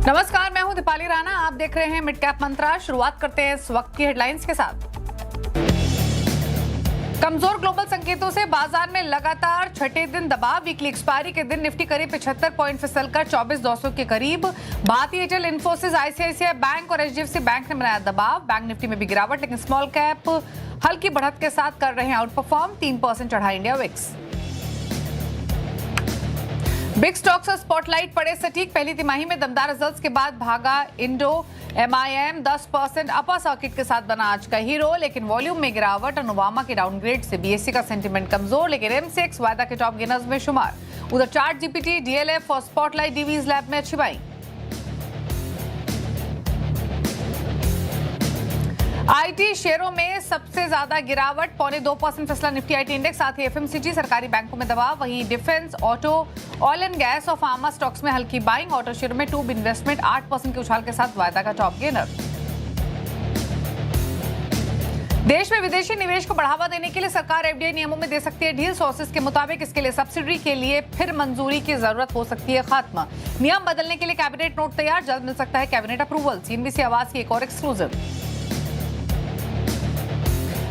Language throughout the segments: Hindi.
नमस्कार, मैं हूं दीपाली राणा। आप देख रहे हैं मिड कैप मंत्रा। शुरुआत करते हैं इस वक्त की हेडलाइंस के साथ। कमजोर ग्लोबल संकेतों से बाजार में लगातार छठे दिन दबाव। वीकली एक्सपायरी के दिन निफ्टी करीब 75 पॉइंट फिसलकर 24,200 के करीब। भारतीय एयरटेल, इन्फोसिस, आईसीआईसीआई बैंक और एचडीएफसी बैंक ने बनाया दबाव। बैंक निफ्टी में भी गिरावट, लेकिन स्मॉल कैप हल्की बढ़त के साथ कर रहे हैं आउट परफॉर्म। 3% चढ़ा इंडिया विक्स। बिग स्टॉक्स और स्पॉटलाइट पड़े सटीक। पहली तिमाही में दमदार रिजल्ट्स के बाद भागा इंडो। एमआईएम 10% अपर सर्किट के साथ बना आज का हीरो, लेकिन वॉल्यूम में गिरावट और नोवामा के डाउनग्रेड से बीएससी का सेंटीमेंट कमजोर, लेकिन एमसीएक्स वायदा के टॉप गेनर्स में शुमार। उधर चार्ट जीपीटी, डीएलएफ और स्पॉटलाइट डीवीज लैब में अच्छी बाई। आईटी शेयरों में सबसे ज्यादा गिरावट, 0.25% फिसला निफ्टी आईटी इंडेक्स। साथ ही एफएमसीजी, सरकारी बैंकों में दबाव। वहीं defence, auto, oil and gas और फार्मा स्टॉक्स में हल्की बाइंग। ऑटो शेयरों में ट्यूब इन्वेस्टमेंट 8% के उछाल के साथ वायदा का टॉप गेनर। देश में विदेशी निवेश को बढ़ावा देने के लिए सरकार एफडीआई नियमों में दे सकती है ढील। सोर्सेज के मुताबिक इसके लिए सब्सिडी के लिए फिर मंजूरी की जरूरत हो सकती है खत्म। नियम बदलने के लिए कैबिनेट नोट तैयार, जल्द मिल सकता है कैबिनेट अप्रूवल। सीएनबीसी आवाज की एक और एक्सक्लूसिव।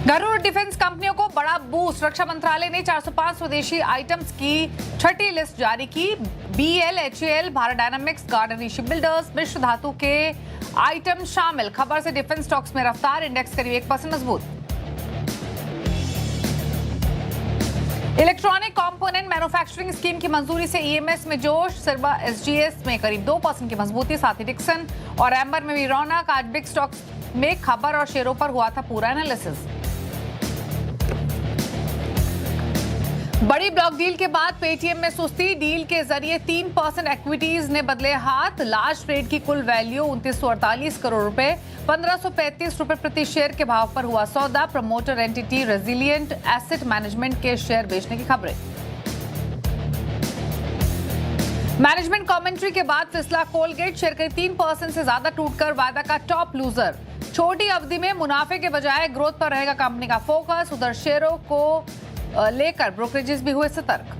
घरेलू और डिफेंस कंपनियों को बड़ा बूस्ट। रक्षा मंत्रालय ने 405 स्वदेशी आइटम्स की छठी लिस्ट जारी की। BLHL, Bharat Dynamics, Garden Ship Builders, मिश्र धातु के आइटम शामिल। खबर से डिफेंस स्टॉक्स में रफ्तार, इंडेक्स करीब 1% मजबूत। इलेक्ट्रॉनिक कंपोनेंट मैन्युफैक्चरिंग स्कीम की मंजूरी से ईएमएस में जोश। सिरबा एसजीएस में करीब 2% की मजबूती। साथ ही डिक्सन और एम्बर में भी रौनक। आज बिग स्टॉक्स में खबर और शेयरों पर हुआ था पूरा एनालिसिस। बड़ी ब्लॉक डील के बाद पेटीएम में सुस्ती। डील के जरिए 3% इक्विटीज ने बदले हाथ। लार्ज ट्रेड की कुल वैल्यू 2948 करोड़ रुपए, 1535 रुपए प्रति शेयर के भाव पर हुआ सौदा। Promoter entity resilient asset management के शेयर बेचने की खबरें। मैनेजमेंट कमेंट्री के बाद फिसला कोलगेट। शेयर करीब 3% से ज्यादा टूटकर वायदा का टॉप लूजर। छोटी अवधि में मुनाफे के बजाय ग्रोथ पर रहेगा कंपनी का फोकस। उधर शेयरों को लेकर ब्रोकरेजेस भी हुए सतर्क।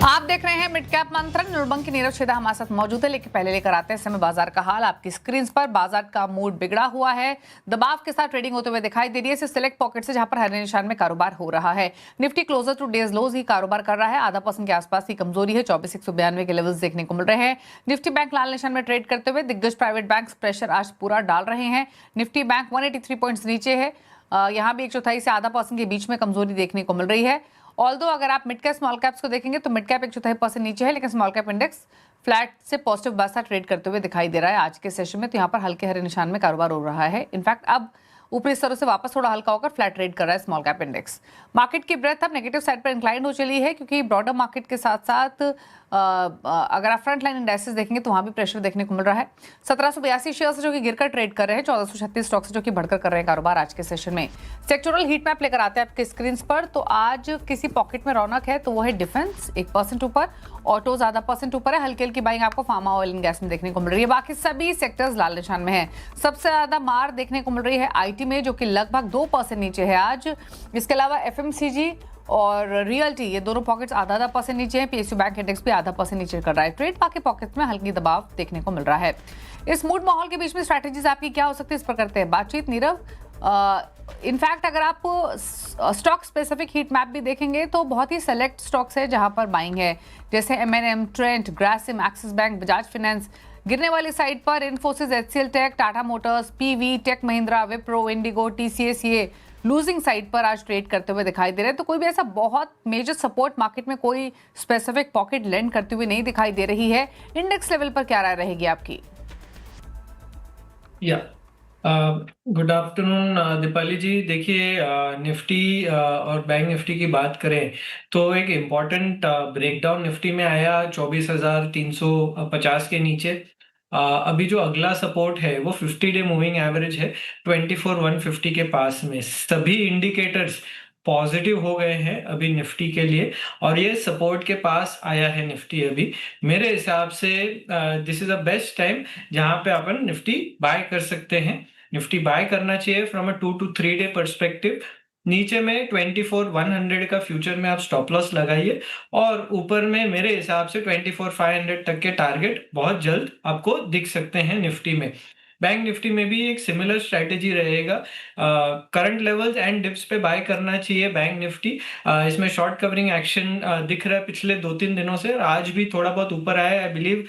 आप देख रहे हैं मिड कैप मंथन। निर्बंग की नीरज छेदा हमारे साथ मौजूद है, लेकिन पहले लेकर आते हैं समय बाजार का हाल आपकी स्क्रीन पर। बाजार का मूड बिगड़ा हुआ है, दबाव के साथ ट्रेडिंग होते हुए दिखाई दे रही है। सिर्फ सिलेक्ट पॉकेट से जहां पर हरे निशान में कारोबार हो रहा है। निफ्टी क्लोजर टू डेज लोज ही कारोबार कर रहा है। आधा % के आसपास की कमजोरी है। 24,192 के लेवल्स देखने को मिल रहे हैं। निफ्टी बैंक लाल निशान में ट्रेड करते हुए। दिग्गज प्राइवेट बैंक प्रेशर आज पूरा डाल रहे हैं। निफ्टी बैंक 183 पॉइंट्स नीचे है। यहाँ भी 1/4 से आधा % के बीच में कमजोरी देखने को मिल रही है। ऑल्दो अगर आप मिड कैप स्मॉल कैप्स को देखेंगे तो मिड कैप 1/4% नीचे है, लेकिन स्मॉल कैप इंडेक्स फ्लैट से पॉजिटिव बसा ट्रेड करते हुए दिखाई दे रहा है आज के सेशन में। तो यहाँ पर हल्के हरे निशान में कारोबार हो रहा है। इनफैक्ट अब ऊपरी स्तरों से वापस थोड़ा हल्का होकर फ्लैट ट्रेड कर रहा है स्मॉल कैप इंडेक्स। मार्केट की ब्रेथ अब नेगेटिव साइड पर इंक्लाइंड हो चली है, क्योंकि ब्रॉडर मार्केट के साथ साथ अगर आप फ्रंट लाइन इंडेक्सेस देखेंगे तो वहां भी प्रेशर देखने को मिल रहा है। 1782 शेयर से जो कि गिरकर ट्रेड कर रहे हैं, 1436 स्टॉक से जो कि बढ़कर कर रहे हैं कारोबार आज के सेशन में। सेक्टोरल हीट मैप लेकर आते हैं आपके स्क्रीन पर। तो आज किसी पॉकेट में रौनक है तो वो है डिफेंस 1% ऊपर, ऑटोज आधा % ऊपर है। हल्की हल्की बाइंग आपको फार्मा, ऑयल एंड गैस में देखने को मिल रही है। बाकी सभी सेक्टर्स लाल निशान में है। सबसे ज्यादा मार देखने को मिल रही है आईटी में, जो कि लगभग 2% नीचे है आज। इसके अलावा एफएमसीजी और रियल्टी, ये दोनों पॉकेट्स आधा % नीचे हैं। पीएसयू बैंक इंडेक्स भी आधा % नीचे कर रहा है ट्रेड। बाकी पॉकेट्स में हल्की दबाव देखने को मिल रहा है। इस मूड माहौल के बीच में स्ट्रैटेजीज आपकी क्या हो सकती है, इस पर करते हैं बातचीत। नीरव, इनफैक्ट अगर आप स्टॉक स्पेसिफिक हीट मैप भी देखेंगे तो बहुत ही सेलेक्ट स्टॉक्स है जहां पर बाइंग है, जैसे एमएनएम, Trent, Grasim, Axis Bank, Bajaj Finance. गिरने वाली साइड पर Infosys, HCL Tech, Tata Motors, PV, Tech Mahindra, Wipro, IndiGo, TCS, ये लूजिंग साइड पर आज ट्रेड करते हुए दिखाई दे रहे हैं। तो कोई भी ऐसा बहुत मेजर सपोर्ट मार्केट में कोई स्पेसिफिक पॉकेट लेंड करते हुए नहीं दिखाई दे रही है। इंडेक्स लेवल पर क्या राय रहेगी आपकी? गुड आफ्टरनून दीपाली जी। देखिए, निफ्टी और बैंक निफ्टी की बात करें तो एक इम्पॉर्टेंट ब्रेकडाउन निफ्टी में आया 24,350 के नीचे। अभी जो अगला सपोर्ट है वो 50 डे मूविंग एवरेज है 24,150 के पास में। सभी इंडिकेटर्स पॉजिटिव हो गए हैं अभी निफ्टी के लिए, और ये सपोर्ट के पास आया है निफ्टी अभी। मेरे हिसाब से this is a best time जहां पे अपन निफ्टी बाय कर सकते हैं। निफ्टी बाय करना चाहिए from a 2 to 3 day perspective. नीचे में 24,100 का फ्यूचर में आप स्टॉप लॉस लगाइए और ऊपर में मेरे हिसाब से 24,500 तक के टारगेट बहुत जल्द आपको दिख सकते हैं निफ्टी में। बैंक निफ्टी में भी एक सिमिलर स्ट्रेटेजी रहेगा। करंट लेवल्स एंड डिप्स पे बाय करना चाहिए बैंक निफ्टी। इसमें शॉर्ट कवरिंग एक्शन दिख रहा है पिछले 2-3 दिनों से, और आज भी थोड़ा बहुत ऊपर आया है। I believe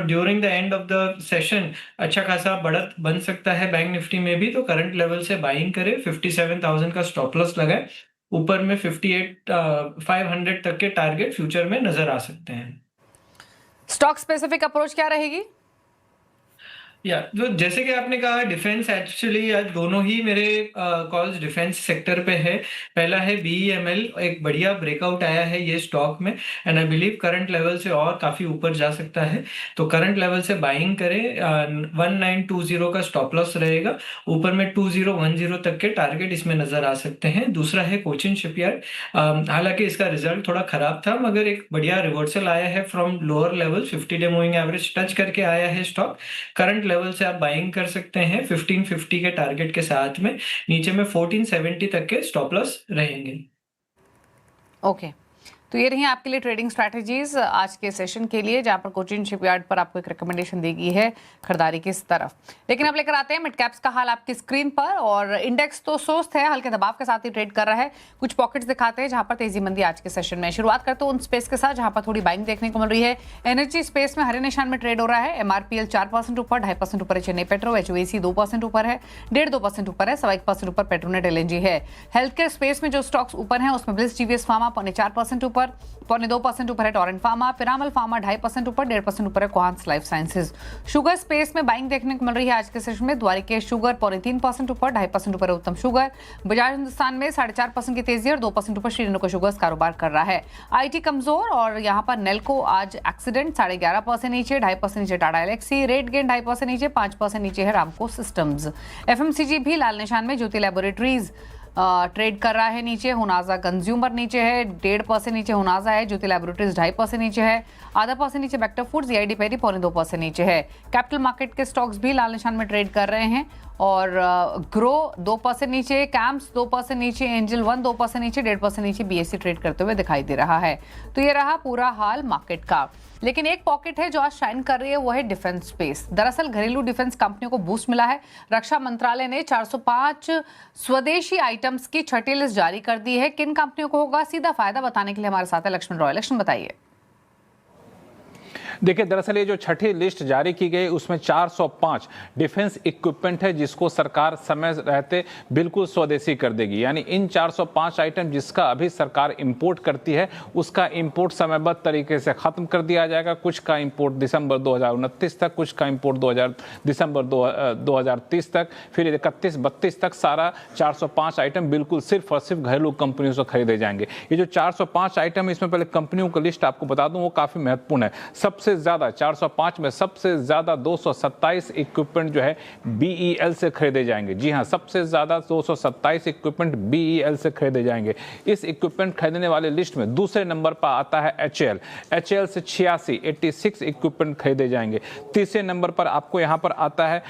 during the end of the session अच्छा खासा बढ़त बन सकता है बैंक निफ्टी में भी। तो करंट लेवल से बाइंग करें, 57,000 का स्टॉप लॉस लगाए, ऊपर में 58,500 तक के टारगेट फ्यूचर में नजर आ सकते हैं। स्टॉक स्पेसिफिक अप्रोच क्या रहेगी? जो जैसे कि आपने कहा डिफेंस, एक्चुअली आज दोनों ही मेरे कॉल्स डिफेंस सेक्टर पे है। पहला है BEML, एक बढ़िया ब्रेकआउट आया है ये स्टॉक में, and I believe current level से और काफी ऊपर जा सकता है। तो करंट लेवल से बाइंग करें, 1920 का स्टॉप लॉस रहेगा, ऊपर में 2010 तक के टारगेट इसमें नजर आ सकते हैं। दूसरा है कोचिन शिपयार्ड। हालांकि इसका रिजल्ट थोड़ा खराब था, मगर एक बढ़िया रिवर्सल आया है from lower level, 50 day moving average touch करके आया है स्टॉक। करंट लेवल से आप बाइंग कर सकते हैं 1550 के टारगेट के साथ में, नीचे में 1470 तक के स्टॉप लॉस रहेंगे। ओके, तो ये रही आपके लिए ट्रेडिंग स्ट्रैटेजीज आज के सेशन के लिए, जहां पर कोचिन शिपयार्ड पर आपको एक रिकमेंडेशन देगी है खरीदारी की तरफ। लेकिन अब लेकर आते हैं मिड कैप्स का हाल आपकी स्क्रीन पर। और इंडेक्स तो सुस्त है, हल्के दबाव के साथ ही ट्रेड कर रहा है। कुछ पॉकेट्स दिखाते हैं जहां पर तेजी मंदी आज के सेशन में। शुरुआत करते हैं उन स्पेस के साथ जहां पर थोड़ी बाइंग देखने को मिल रही है। एनर्जी स्पेस में हरे निशान में ट्रेड हो रहा है। MRPL 4% ऊपर, 2.5% ऊपर है चेन्नई पेट्रो। HOAC 2% ऊपर है, 1.5-2% ऊपर है, 1.25% ऊपर पेट्रोनेट LNG है। हेल्थ केयर स्पेस में जो स्टॉक्स ऊपर हैं उसमें ब्लिस GVS फार्मा 4% ऊपर, 2% ऊपर है टोरेंट फार्मा, पिरामल फार्मा 2.5% ऊपर, 1.5% ऊपर है कोहांस लाइफ साइंसेज। शुगर स्पेस में बाइंग देखने को मिल रही है आज के सेशन में। द्वारिकेश शुगर 3% ऊपर, 2.5% ऊपर है उत्तम शुगर। बजाज हिंदुस्तान में 4.5% की तेजी और 2% ऊपर श्रीरेणुका शुगर्स कारोबार कर रहा है। IT कमजोर, और यहाँ पर नेल्को आज एक्सीडेंट 11.5% नीचे, 2.5% नीचे टाटा एलेक्सी, रेट गेन 2.5% नीचे, 5% नीचे है रामको सिस्टम्स। FMCG भी लाल निशान में। ज्योति लैबोरेटरीज ट्रेड कर रहा है नीचे। हुनाजा कंज्यूमर नीचे है, 1.5% नीचे हुनाजा है। ज्योति लैबोरेटरीज 2.5% नीचे है, 0.5% नीचे वेक्टर फूड्स। EID पेरी 2% नीचे है। कैपिटल मार्केट के स्टॉक्स भी लाल निशान में ट्रेड कर रहे हैं। और ग्रो 2% नीचे, कैम्प्स 2% नीचे, एंजल 1 2% नीचे, 1.5% नीचे BSE ट्रेड करते हुए दिखाई दे रहा है। तो ये रहा पूरा हाल मार्केट का। लेकिन एक पॉकेट है जो आज शाइन कर रही है, वो है डिफेंस स्पेस। दरअसल घरेलू डिफेंस कंपनियों को बूस्ट मिला है। रक्षा मंत्रालय ने 405 स्वदेशी आइटम्स की छठी लिस्ट जारी कर दी है। किन कंपनियों को होगा सीधा फायदा, बताने के लिए हमारे साथ है लक्ष्मण रॉय। लक्ष्मण, बताइए। देखिए, दरअसल ये जो छठी लिस्ट जारी की गई उसमें 405 डिफेंस इक्विपमेंट है जिसको सरकार समय रहते बिल्कुल स्वदेशी कर देगी। यानी इन 405 आइटम जिसका अभी सरकार इंपोर्ट करती है उसका इंपोर्ट समयबद्ध तरीके से खत्म कर दिया जाएगा। कुछ का इंपोर्ट दिसंबर 2029 तक, कुछ का इंपोर्ट दिसंबर 2030 तक, फिर 31-32 तक सारा 405 आइटम बिल्कुल सिर्फ और सिर्फ घरेलू कंपनियों से खरीदे जाएंगे। ये जो 405 आइटम है इसमें पहले कंपनियों की लिस्ट आपको बता दूं, वो काफी महत्वपूर्ण है। सबसे ज्यादा 405 में सबसे ज्यादा 227 इक्विपमेंट जो है BEL से खरीदे जाएंगे। जी हां, सबसे ज्यादा 227 इक्विपमेंट BEL से खरीदे जाएंगे। इस इक्विपमेंट खरीदने वाले लिस्ट में दूसरे नंबर पर आता है HAL से 86 इक्विपमेंट खरीदे जाएंगे। तीसरे नंबर पर आपको यहां पर आता है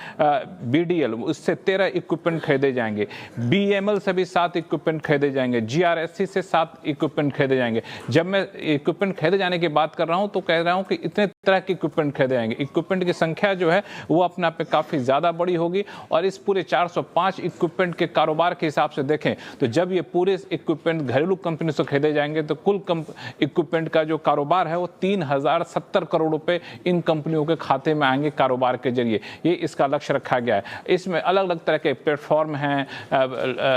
BDL, उससे 13 इक्विपमेंट खरीदे जाएंगे। BML से भी 7 इक्विपमेंट खरीदे जाएंगे। GRSC से 7 इक्विपमेंट खरीदे जाएंगे। जब मैं इक्विपमेंट खरीदे जाने की बात कर रहा हूं तो कह रहा हूं कि इतने तरह के इक्विपमेंट खरीदे जाएंगे। इक्विपमेंट की संख्या जो है वो अपने आप में काफी ज्यादा बड़ी होगी। और इस पूरे 405 इक्विपमेंट के कारोबार के हिसाब से देखें तो जब ये पूरे इक्विपमेंट घरेलू कंपनी से खरीदे जाएंगे तो कुल इक्विपमेंट का जो कारोबार है वो 3070 करोड़ रुपए इन कंपनियों के खाते में आएंगे कारोबार के जरिए। ये इसका लक्ष्य रखा गया है। इसमें अलग अलग तरह के प्लेटफॉर्म हैं,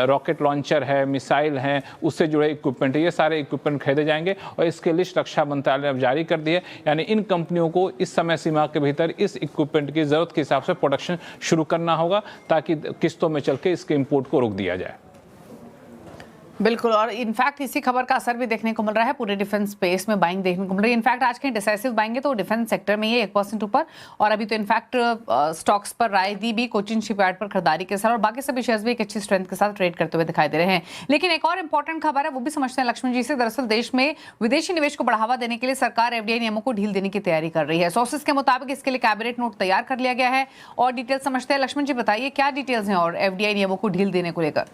रॉकेट लॉन्चर है, मिसाइल हैं, उससे जुड़े इक्विपमेंट, ये सारे इक्विपमेंट खरीदे जाएंगे। और इसके लिस्ट रक्षा मंत्रालय ने जारी कर दी है। यानी इन कंपनियों को इस समय सीमा के भीतर इस इक्विपमेंट की जरूरत के हिसाब से प्रोडक्शन शुरू करना होगा ताकि किस्तों में चल के इसके इंपोर्ट को रोक दिया जाए। बिल्कुल, और इनफैक्ट इसी खबर का असर भी देखने को मिल रहा है पूरे डिफेंस स्पेस में बाइंग देखने को मिल रही है। इनफैक्ट आज के डिसाइसिव बाइंग है तो डिफेंस सेक्टर में ये 1% ऊपर, और अभी तो इनफैक्ट स्टॉक्स पर राय दी भी कोचिन शिपयार्ड पर खरीदारी के साथ, और बाकी सभी शेयर्स भी एक अच्छी स्ट्रेंथ के साथ ट्रेड करते हुए दिखाई दे रहे हैं। लेकिन एक और इंपॉर्टेंट खबर है, वो भी समझते हैं लक्ष्मण जी से। दरअसल देश में विदेशी निवेश को बढ़ावा देने के लिए सरकार FDI नियमों को ढील देने की तैयारी कर रही है। सोर्सेज के मुताबिक इसके लिए कैबिनेट नोट तैयार कर लिया गया है और डिटेल समझते हैं। लक्ष्मण जी, बताइए क्या डिटेल्स हैं और FDI नियमों को ढील देने को लेकर।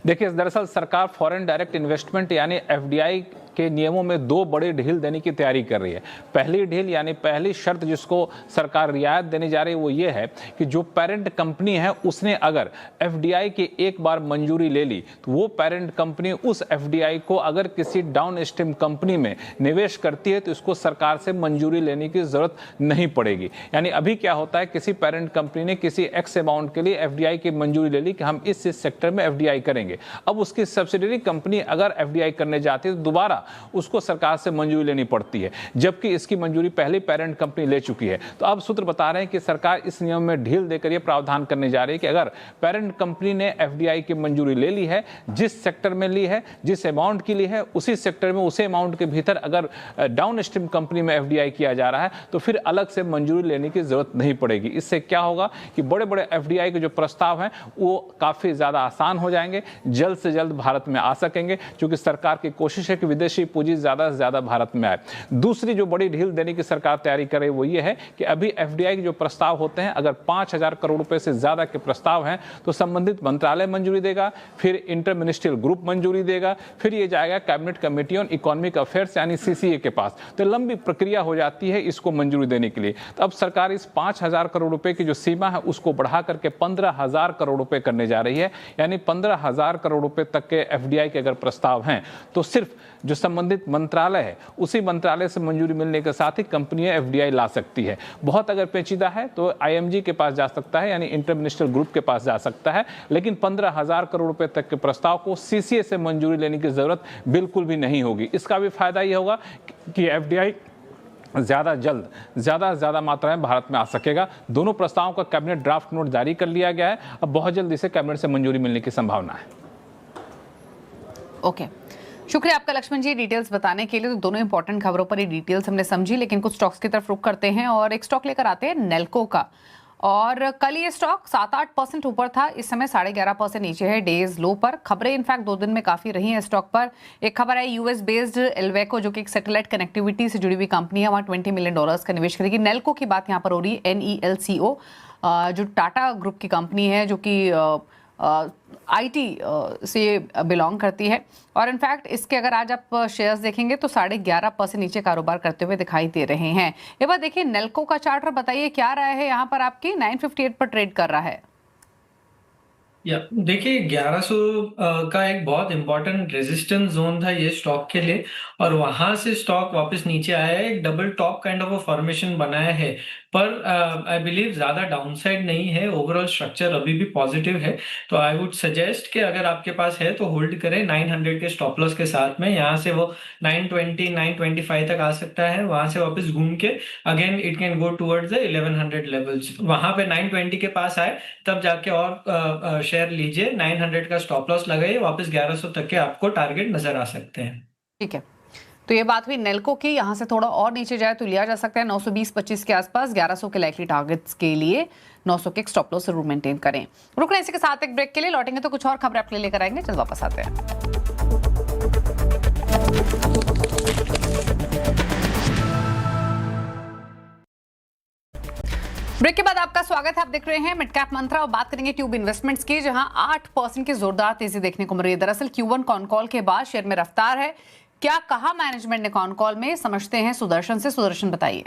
देखिए, दरअसल सरकार फॉरेन डायरेक्ट इन्वेस्टमेंट यानी एफडीआई के नियमों में दो बड़ी ढील देने की तैयारी कर रही है। पहली ढील यानी पहली शर्त जिसको सरकार रियायत देने जा रही है वो ये है कि जो पेरेंट कंपनी है उसने अगर एफडीआई की एक बार मंजूरी ले ली तो वो पेरेंट कंपनी उस एफडीआई को अगर किसी डाउन स्ट्रीम कंपनी में निवेश करती है तो इसको सरकार से मंजूरी लेने की जरूरत नहीं पड़ेगी। यानी अभी क्या होता है, किसी पेरेंट कंपनी ने किसी एक्स अमाउंट के लिए एफडीआई की मंजूरी ले ली कि हम इस सेक्टर में एफडीआई करेंगे। अब उसकी सब्सिडियरी कंपनी अगर एफडीआई करने जाती है तो दोबारा उसको सरकार से मंजूरी लेनी पड़ती है, जबकि इसकी मंजूरी पहले पेरेंट कंपनी ले चुकी है। तो अब सूत्र बता रहे हैं कि सरकार इस नियम में ढील देकर यह प्रावधान करने जा रही है कि अगर पेरेंट कंपनी ने एफडीआई की मंजूरी ले ली है, जिस सेक्टर में ली है, जिस अमाउंट की ली है, उसी सेक्टर में उसी अमाउंट के भीतर अगर डाउन स्ट्रीम कंपनी में एफडीआई किया जा रहा है तो फिर अलग से मंजूरी लेने की जरूरत नहीं पड़ेगी। इससे क्या होगा कि बड़े बड़े एफडीआई के जो प्रस्ताव हैं वो काफी ज्यादा आसान हो जाएंगे, जल्द से जल्द भारत में आ सकेंगे, क्योंकि सरकार की कोशिश है कि विदेशी पूंजी ज्यादा से ज्यादा भारत में आए। दूसरी जो बड़ी ढील देने की सरकार तैयारी कर रही है वो ये है कि अभी एफडीआई के जो प्रस्ताव होते हैं, अगर 5,000 करोड़ रुपए से ज्यादा के प्रस्ताव हैं तो संबंधित मंत्रालय मंजूरी देगा, फिर इंटर मिनिस्ट्रियल ग्रुप मंजूरी देगा, फिर ये जाएगा cabinet committee on economic affairs यानी सीसीए के पास। तो लंबी प्रक्रिया हो जाती है इसको मंजूरी देने के लिए। तो अब सरकार इस 5,000 करोड़ रुपए की जो सीमा है उसको बढ़ा करके 15,000 करोड़ रुपए करने जा रही है। यानी 15,000 करोड़ रुपए तक के एफडीआई के अगर प्रस्ताव हैं तो सिर्फ जो संबंधित मंत्रालय है उसी मंत्रालय से मंजूरी मिलने के साथ ही कंपनियां एफडीआई ला सकती है। बहुत अगर पेचीदा है तो आईएमजी के पास जा सकता है, यानी इंटर मिनिस्ट्रियल ग्रुप के पास जा सकता है, लेकिन 15,000 करोड़ रुपए तक के प्रस्ताव को सीसीए से मंजूरी लेने की जरूरत बिल्कुल भी नहीं होगी। इसका भी फायदा यह होगा कि एफडीआई ज्यादा मात्रा में भारत में आ सकेगा। दोनों प्रस्तावों का कैबिनेट ड्राफ्ट नोट जारी कर लिया गया है। अब बहुत जल्द इसे कैबिनेट से मंजूरी मिलने की संभावना है। ओके, शुक्रिया आपका लक्ष्मण जी डिटेल्स बताने के लिए। तो दोनों इंपॉर्टेंट खबरों पर ये डिटेल्स हमने समझी, लेकिन कुछ स्टॉक्स की तरफ रुख करते हैं और एक स्टॉक लेकर आते हैं नेल्को का। और कल ये स्टॉक 7-8% ऊपर था, इस समय 11.5% नीचे है डेज लो पर। खबरें इनफैक्ट 2 दिन में काफी रही हैं स्टॉक पर। एक खबर है यूएस बेस्ड एल्वेको जो कि एक सैटेलाइट कनेक्टिविटी से जुड़ी हुई कंपनी है, वहाँ $20 मिलियन का निवेश करेगी। नेल्को की बात यहाँ पर हो रही है, NELCO, जो टाटा ग्रुप की कंपनी है जो कि आईटी से बिलोंग करती है। और इनफैक्ट इसके अगर आज आप शेयर्स देखेंगे तो 11.5% नीचे कारोबार करते हुए दिखाई दे रहे हैं। एक बार देखिए नेल्को का चार्ट और बताइए क्या राय है यहाँ पर आपकी। 958 पर ट्रेड कर रहा है। देखिए 1100 का एक बहुत इंपॉर्टेंट रेजिस्टेंस जोन था ये स्टॉक के लिए, और वहां से स्टॉक वापस नीचे आया है, एक double top kind of a formation बनाया है, पर आई बिलीव ज्यादा डाउनसाइड नहीं है, ओवरऑल स्ट्रक्चर अभी भी पॉजिटिव है। तो आई वुड सजेस्ट कि अगर आपके पास है तो होल्ड करें 900 के स्टॉप लॉस के साथ में। यहाँ से वो 920 925 तक आ सकता है, वहां से वापस घूम के again it can go towards the 1100 levels. वहां पे 920 के पास आए तब जाके और शेयर लीजिए, 900 का स्टॉप लॉस लगाइए, वापस 1100 तक के आपको टारगेट नजर आ सकते हैं। ठीक है, तो ये बात हुई नेल्को की। यहाँ से थोड़ा और नीचे जाए तो लिया जा सकता है 920-25 के आसपास। 1100 के लाइकली टारगेट्स के लिए 900 के स्टॉप लॉस जरूर मेंटेन करें। रुक रहे हैं इसी के साथ एक ब्रेक के लिए, लौटेंगे तो कुछ और खबरें आपके लिए लेकर आएंगे। चल वापस आते हैं। ब्रेक के बाद आपका स्वागत है। आप देख रहे हैं मिड कैप मंत्रा और बात करेंगे ट्यूब इन्वेस्टमेंट्स की, जहां 8% की जोरदार तेजी देखने को मिल रही है। दरअसल Q1 कॉन कॉल के बाद शेयर में रफ्तार है। क्या कहा मैनेजमेंट ने कॉन कॉल में, समझते हैं सुदर्शन से। सुदर्शन बताइए।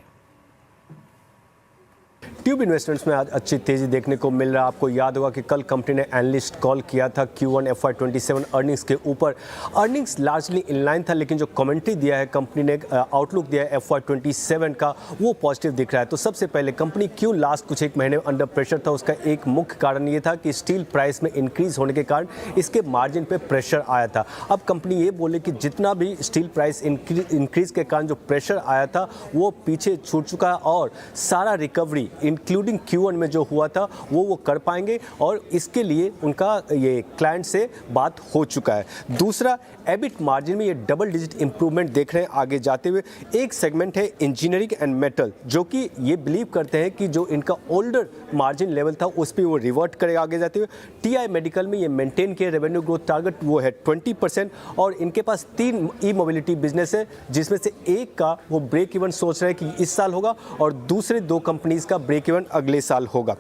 ट्यूब इन्वेस्टमेंट्स में आज अच्छी तेजी देखने को मिल रहा है। आपको याद होगा कि कल कंपनी ने एनालिस्ट कॉल किया था Q1 FY27 अर्निंग्स के ऊपर। अर्निंग्स लार्जली इनलाइन था, लेकिन जो कमेंट्री दिया है कंपनी ने, आउटलुक दिया है FY27 का, वो पॉजिटिव दिख रहा है। तो सबसे पहले कंपनी क्यों लास्ट कुछ एक महीने अंडर प्रेशर था, उसका एक मुख्य कारण ये था कि स्टील प्राइस में इंक्रीज होने के कारण इसके मार्जिन पे प्रेशर आया था। अब कंपनी ये बोले कि जितना भी स्टील प्राइस इंक्रीज के कारण जो प्रेशर आया था वो पीछे छूट चुका है, और सारा रिकवरी इंक्लूडिंग Q1 में जो हुआ था वो कर पाएंगे, और इसके लिए उनका ये क्लाइंट से बात हो चुका है। दूसरा, एबिट मार्जिन में ये डबल डिजिट इंप्रूवमेंट देख रहे हैं आगे जाते हुए। एक सेगमेंट है इंजीनियरिंग एंड मेटल, जो कि ये बिलीव करते हैं कि जो इनका ओल्डर मार्जिन लेवल था उस पर वो रिवर्ट करेगा आगे जाते हुए। TI मेडिकल में ये मेंटेन किया रेवेन्यू ग्रोथ टारगेट, वो है 20%, और इनके पास 3 ई मोबिलिटी बिजनेस है, जिसमें से एक का वो ब्रेक इवन सोच रहे हैं कि इस साल होगा, और दूसरे 2 कंपनीज का ब्रेक इवन अगले साल होगा।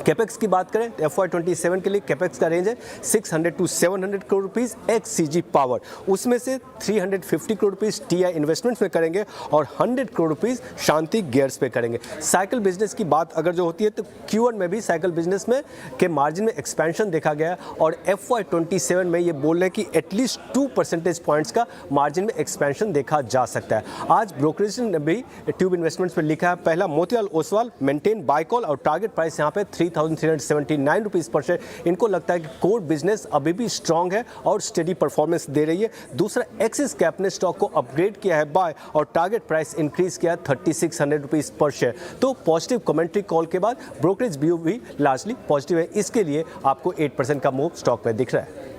कैपेक्स की बात करें तो FY27 के लिए कैपेक्स का रेंज है 600 to 700 crore rupees x CG power, उसमें से 350 करोड़ रुपीस TI इन्वेस्टमेंट्स में करेंगे और 100 करोड़ रुपीस शांति गियर्स पे करेंगे। साइकिल बिजनेस की बात अगर जो होती है तो Q1 में भी साइकिल बिजनेस में के मार्जिन में एक्सपेंशन देखा गया और FY27 में ये बोल रहे हैं कि एटलीस्ट 2 परसेंटेज पॉइंट्स का मार्जिन में एक्सपेंशन देखा जा सकता है। आज ब्रोकरेज ने भी ट्यूब इन्वेस्टमेंट्स पर लिखा है, पहला Motilal Oswal maintain by call और टारगेट प्राइस यहाँ पे 3,379 रुपीस पर शेयर। इनको लगता है कि कोर बिजनेस अभी भी स्ट्रांग है और स्टेडी परफॉर्मेंस दे रही है। दूसरा एक्सिस कैप ने स्टॉक को अपग्रेड किया है बाय और टारगेट प्राइस इंक्रीज किया है 3,600 रुपीस पर शेयर। तो पॉजिटिव कमेंट्री कॉल के बाद ब्रोकरेज व्यू भी लार्जली पॉजिटिव है, इसके लिए आपको 8% का मूव स्टॉक में दिख रहा है।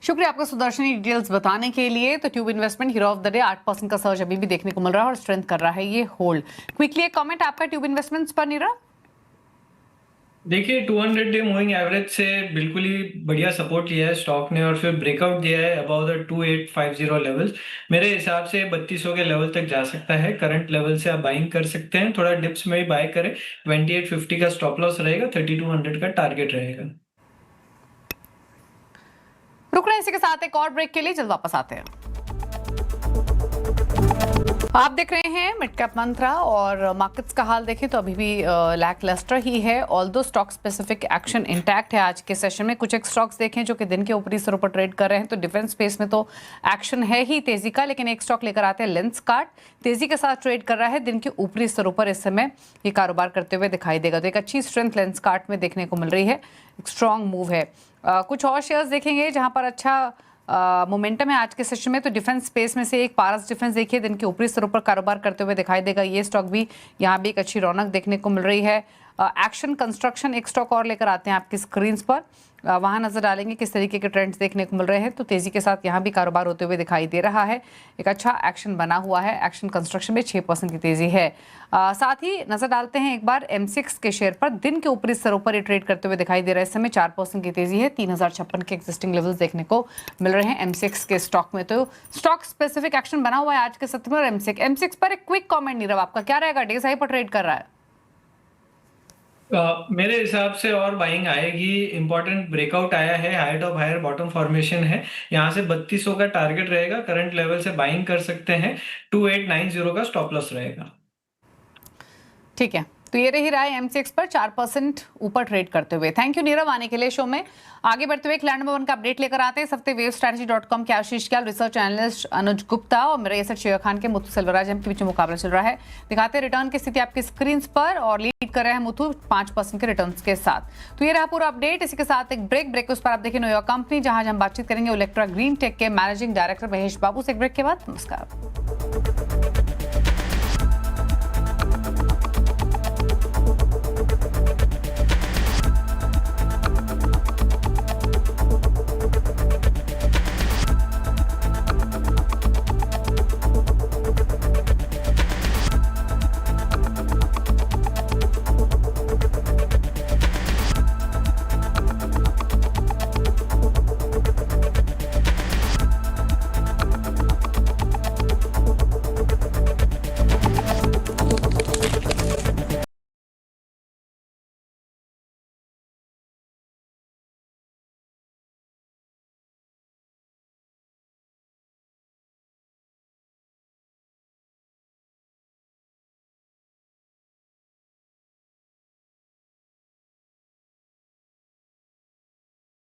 शुक्रिया आपका सुदर्शनी डिटेल्स बताने के लिए। तो tube investment hero of the day 8% का सर्ज अभी भी देखने को मिल रहा है और स्ट्रेंथ कर रहा है ये होल्ड। क्विकली एक कमेंट आपका ट्यूब इन्वेस्टमेंट्स पर नीरव। देखिए 200 डे मूविंग एवरेज से बिल्कुल ही बढ़िया सपोर्ट लिया है स्टॉक ने और फिर ब्रेकआउट दिया है अबाउट द 2850 लेवल्स। मेरे हिसाब से 3200 के लेवल तक जा सकता है। करंट लेवल से आप बाइंग कर सकते हैं, थोड़ा डिप्स में भी बाय करें। 2850 का स्टॉप लॉस रहेगा, 3200 का टारगेट रहेगा। रुकना इसी के साथ एक और ब्रेक के लिए, जल्द वापस आते हैं। आप देख रहे हैं मिड कैप मंत्रा और मार्केट्स का हाल देखें तो अभी भी लैक लस्टर ही है। Although stock specific action intact है आज के सेशन में। कुछ एक स्टॉक्स देखें जो कि दिन के ऊपरी स्तरों पर ट्रेड कर रहे हैं, तो डिफेंस स्पेस में तो एक्शन है ही तेजी का, लेकिन एक स्टॉक लेकर आते हैं लेंसकार्ट, तेजी के साथ ट्रेड कर रहा है। दिन के ऊपरी स्तरों पर इस समय ये कारोबार करते हुए दिखाई देगा, तो एक अच्छी स्ट्रेंथ लेंसकार्ट में देखने को मिल रही है, एक स्ट्रॉन्ग मूव है। कुछ और शेयर्स देखेंगे जहां पर अच्छा मोमेंटम है आज के सेशन में, तो डिफेंस स्पेस में से एक पारस डिफेंस देखिए दिन के ऊपरी स्तरों पर कारोबार करते हुए दिखाई देगा। ये स्टॉक भी यहाँ भी एक अच्छी रौनक देखने को मिल रही है। एक्शन कंस्ट्रक्शन एक स्टॉक और लेकर आते हैं आपकी स्क्रीन्स पर, वहाँ नजर डालेंगे किस तरीके के ट्रेंड्स देखने को मिल रहे हैं। तो तेजी के साथ यहाँ भी कारोबार होते हुए दिखाई दे रहा है, एक अच्छा एक्शन बना हुआ है। एक्शन कंस्ट्रक्शन में 6% की तेजी है। साथ ही नजर डालते हैं एक बार M6 के शेयर पर, दिन के ऊपरी स्तरों पर ये ट्रेड करते हुए दिखाई दे रहा है। इस समय 4% की तेजी है, 3056 के एक्जिस्टिंग लेवल्स देखने को मिल रहे हैं M6 के स्टॉक में। तो स्टॉक स्पेसिफिक एक्शन बना हुआ है आज के सत्र में। और M6 पर एक क्विक कॉमेंट नीरव, आपका क्या रहेगा? डेज हाई पर ट्रेड कर रहा है। मेरे हिसाब से और बाइंग आएगी। इंपॉर्टेंट ब्रेकआउट आया है, high top higher bottom formation है, यहाँ से 3200 का टारगेट रहेगा। करंट लेवल से बाइंग कर सकते हैं, 2890 का स्टॉप लॉस रहेगा। ठीक है, तो ये रही राय M6 पर 4% ऊपर ट्रेड करते हुए। थैंक यू नीरव आने के लिए शो में। आगे बढ़ते हुए लैंड नंबर 1 का अपडेट लेकर आते हैं। इस हफ्ते wavestrategy.com के आशीष क्याल, रिसर्च एनालिस्ट अनुज गुप्ता और मेरे एसेट शेयर खान के मुथु सेल्वराज के बीच मुकाबला चल रहा है। दिखाते हैं रिटर्न की स्थिति आपकी स्क्रीन पर और लीड कर रहे हैं मुथु 5% के रिटर्न के साथ। तो ये रहा पूरा अपडेट। इसी के साथ एक ब्रेक उस पर आप देखें नो योर कंपनी, जहां हम बातचीत करेंगे इलेक्ट्रा ग्रीन टेक के मैनेजिंग डायरेक्टर महेश बाबू से। एक ब्रेक के बाद नमस्कार।